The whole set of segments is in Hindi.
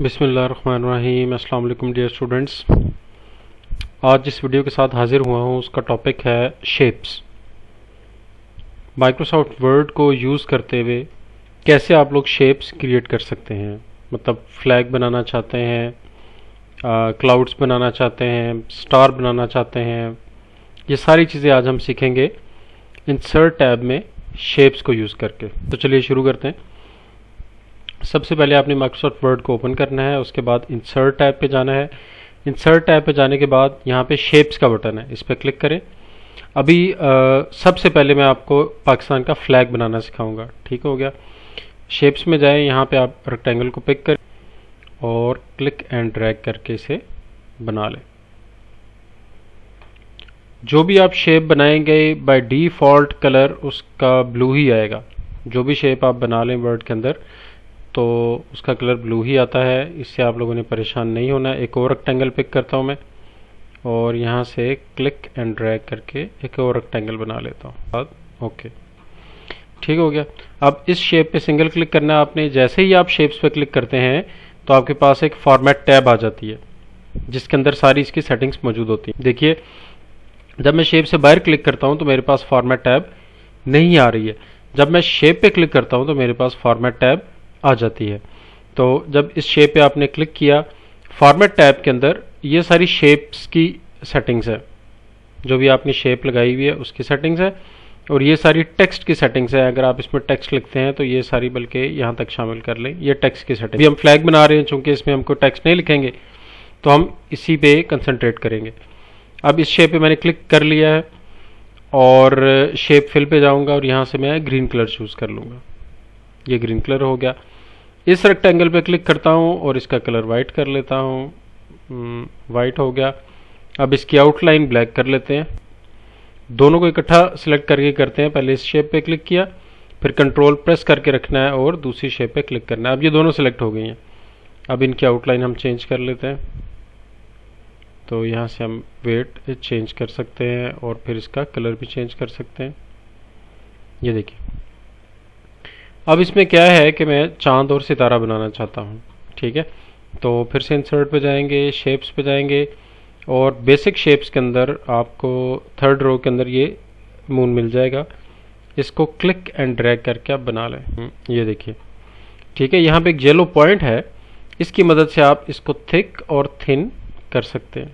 बिस्मिल्लाहिर्रहमानिर्रहीम। अस्सलाम वालेकुम डियर स्टूडेंट्स। आज जिस वीडियो के साथ हाजिर हुआ हूँ उसका टॉपिक है शेप्स। माइक्रोसॉफ्ट वर्ड को यूज़ करते हुए कैसे आप लोग शेप्स क्रिएट कर सकते हैं। मतलब फ्लैग बनाना चाहते हैं, क्लाउड्स बनाना चाहते हैं, स्टार बनाना चाहते हैं, ये सारी चीज़ें आज हम सीखेंगे इंसर्ट टैब में शेप्स को यूज़ करके। तो चलिए शुरू करते हैं। सबसे पहले आपने माइक्रोसॉफ्ट वर्ड को ओपन करना है, उसके बाद इंसर्ट टैब पे जाना है। इंसर्ट टैब पे जाने के बाद यहाँ पे शेप्स का बटन है, इस पर क्लिक करें। अभी सबसे पहले मैं आपको पाकिस्तान का फ्लैग बनाना सिखाऊंगा। ठीक हो गया। शेप्स में जाएं, यहाँ पे आप रेक्टेंगल को पिक करें और क्लिक एंड ड्रैग करके इसे बना लें। जो भी आप शेप बनाएंगे बाय डिफ़ॉल्ट कलर उसका ब्लू ही आएगा। जो भी शेप आप बना लें वर्ड के अंदर तो उसका कलर ब्लू ही आता है। इससे आप लोगों ने परेशान नहीं होना। एक और रेक्टेंगल पिक करता हूँ मैं और यहाँ से क्लिक एंड ड्रैग करके एक और रेक्टेंगल बना लेता हूँ। ओके, ठीक हो गया। अब इस शेप पे सिंगल क्लिक करना है आपने। जैसे ही आप शेप्स पे क्लिक करते हैं तो आपके पास एक फॉर्मेट टैब आ जाती है जिसके अंदर सारी इसकी सेटिंग्स मौजूद होती हैं। देखिए, जब मैं शेप से बाहर क्लिक करता हूँ तो मेरे पास फॉर्मेट टैब नहीं आ रही है। जब मैं शेप पे क्लिक करता हूँ तो मेरे पास फॉर्मेट टैब आ जाती है। तो जब इस शेप पे आपने क्लिक किया, फॉर्मेट टैब के अंदर ये सारी शेप्स की सेटिंग्स है। जो भी आपने शेप लगाई हुई है उसकी सेटिंग्स है और ये सारी टेक्स्ट की सेटिंग्स है। अगर आप इसमें टेक्स्ट लिखते हैं तो ये सारी बल्कि यहाँ तक शामिल कर लें, ये टेक्स्ट की सेटिंग। अभी हम फ्लैग बना रहे हैं, चूंकि इसमें हमको टेक्स्ट नहीं लिखेंगे तो हम इसी पे कंसंट्रेट करेंगे। अब इस शेप पे मैंने क्लिक कर लिया है और शेप फिल पे जाऊंगा और यहाँ से मैं ग्रीन कलर चूज कर लूँगा। ये ग्रीन कलर हो गया। इस रेक्टेंगल पे क्लिक करता हूँ और इसका कलर वाइट कर लेता हूँ। वाइट हो गया। अब इसकी आउटलाइन ब्लैक कर लेते हैं। दोनों को इकट्ठा सिलेक्ट करके करते हैं। पहले इस शेप पे क्लिक किया, फिर कंट्रोल प्रेस करके रखना है और दूसरी शेप पे क्लिक करना है। अब ये दोनों सिलेक्ट हो गई हैं। अब इनकी आउटलाइन हम चेंज कर लेते हैं। तो यहाँ से हम वेट चेंज कर सकते हैं और फिर इसका कलर भी चेंज कर सकते हैं। ये देखिए, अब इसमें क्या है कि मैं चांद और सितारा बनाना चाहता हूँ। ठीक है, तो फिर से इंसर्ट पे जाएंगे, शेप्स पे जाएंगे और बेसिक शेप्स के अंदर आपको थर्ड रो के अंदर ये मून मिल जाएगा। इसको क्लिक एंड ड्रैग करके आप बना लें। ये देखिए, ठीक है। यहाँ पे एक येलो पॉइंट है, इसकी मदद से आप इसको थिक और थिन कर सकते हैं।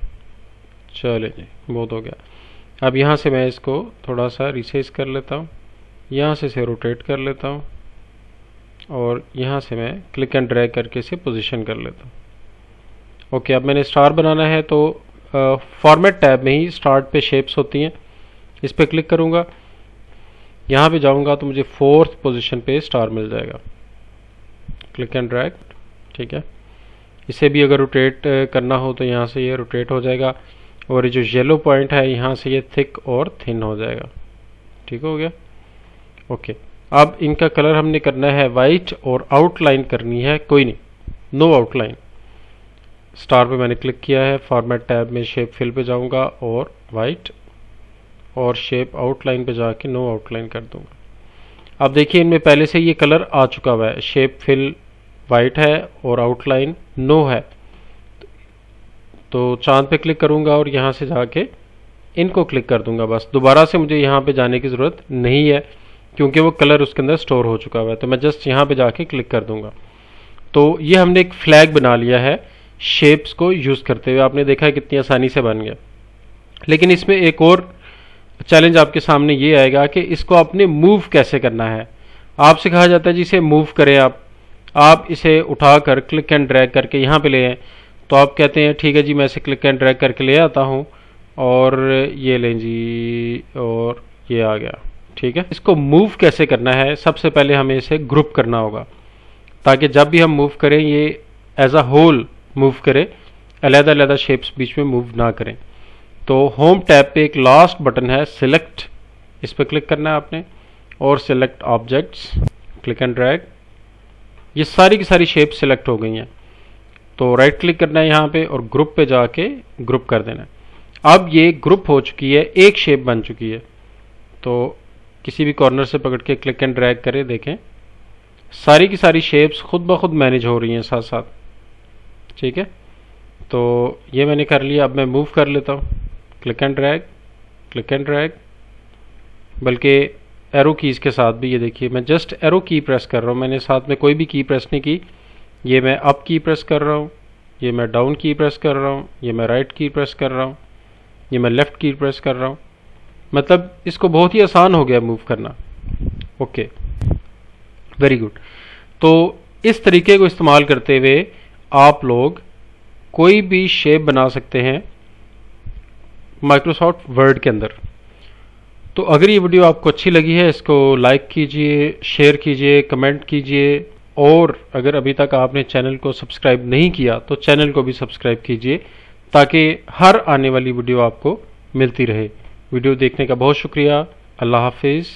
चले जी, बहुत हो गया। अब यहाँ से मैं इसको थोड़ा सा रिसाइज कर लेता हूँ, यहाँ से इसे रोटेट कर लेता हूँ और यहाँ से मैं क्लिक एंड ड्रैग करके इसे पोजीशन कर लेता हूँ। ओके, अब मैंने स्टार बनाना है तो फॉर्मेट टैब में ही स्टार्ट पे शेप्स होती हैं, इस पर क्लिक करूँगा। यहाँ पे जाऊँगा तो मुझे 4th पोजीशन पे स्टार मिल जाएगा। क्लिक एंड ड्रैग, ठीक है। इसे भी अगर रोटेट करना हो तो यहाँ से ये रोटेट हो जाएगा और ये जो येलो पॉइंट है यहाँ से ये थिक और थिन हो जाएगा। ठीक हो गया। ओके, अब इनका कलर हमने करना है वाइट और आउटलाइन करनी है कोई नहीं, नो आउटलाइन। स्टार पे मैंने क्लिक किया है, फॉर्मेट टैब में शेप फिल पे जाऊंगा और वाइट और शेप आउटलाइन पे जाके नो आउटलाइन कर दूंगा। अब देखिए, इनमें पहले से ये कलर आ चुका हुआ है। शेप फिल वाइट है और आउटलाइन नो है। तो चांद पे क्लिक करूंगा और यहाँ से जाके इनको क्लिक कर दूंगा। बस दोबारा से मुझे यहाँ पे जाने की ज़रूरत नहीं है क्योंकि वो कलर उसके अंदर स्टोर हो चुका हुआ है। तो मैं जस्ट यहाँ पे जाके क्लिक कर दूंगा। तो ये हमने एक फ्लैग बना लिया है शेप्स को यूज़ करते हुए। आपने देखा है कितनी आसानी से बन गया। लेकिन इसमें एक और चैलेंज आपके सामने ये आएगा कि इसको आपने मूव कैसे करना है। आपसे कहा जाता है जी इसे मूव करें। आप इसे उठाकर क्लिक एंड ड्रैग करके यहाँ पे ले आए तो आप कहते हैं ठीक है जी, मैं इसे क्लिक एंड ड्रैग करके ले आता हूँ और ये लें जी और ये आ गया। ठीक है, इसको मूव कैसे करना है, सबसे पहले हमें इसे ग्रुप करना होगा ताकि जब भी हम मूव करें ये एज अ होल मूव करे, अलग-अलग शेप्स बीच में मूव ना करें। तो होम टैब पे एक लास्ट बटन है सिलेक्ट, इस पर क्लिक करना है आपने और select objects, click and drag. ये सारी की सारी शेप सिलेक्ट हो गई हैं। तो राइट क्लिक करना है यहाँ पे और ग्रुप पे जाके ग्रुप कर देना है। अब ये ग्रुप हो चुकी है, एक शेप बन चुकी है। तो किसी भी कॉर्नर से पकड़ के क्लिक एंड ड्रैग करें, देखें सारी की सारी शेप्स खुद ब खुद मैनेज हो रही हैं साथ साथ। ठीक है, तो ये मैंने कर लिया। अब मैं मूव कर लेता हूँ, click and drag, click and drag, बल्कि एरो कीज़ के साथ भी। ये देखिए मैं जस्ट एरो की प्रेस कर रहा हूँ, मैंने साथ में कोई भी की प्रेस नहीं की। ये मैं अप की प्रेस कर रहा हूँ, ये मैं डाउन की प्रेस कर रहा हूँ, ये मैं राइट की प्रेस कर रहा हूँ, ये मैं लेफ़्ट की प्रेस कर रहा हूँ। मतलब इसको बहुत ही आसान हो गया मूव करना। Okay, very good. तो इस तरीके को इस्तेमाल करते हुए आप लोग कोई भी शेप बना सकते हैं माइक्रोसॉफ्ट वर्ड के अंदर। तो अगर ये वीडियो आपको अच्छी लगी है, इसको लाइक कीजिए, शेयर कीजिए, कमेंट कीजिए, और अगर अभी तक आपने चैनल को सब्सक्राइब नहीं किया तो चैनल को भी सब्सक्राइब कीजिए, ताकि हर आने वाली वीडियो आपको मिलती रहे। वीडियो देखने का बहुत शुक्रिया। अल्लाह हाफिज़।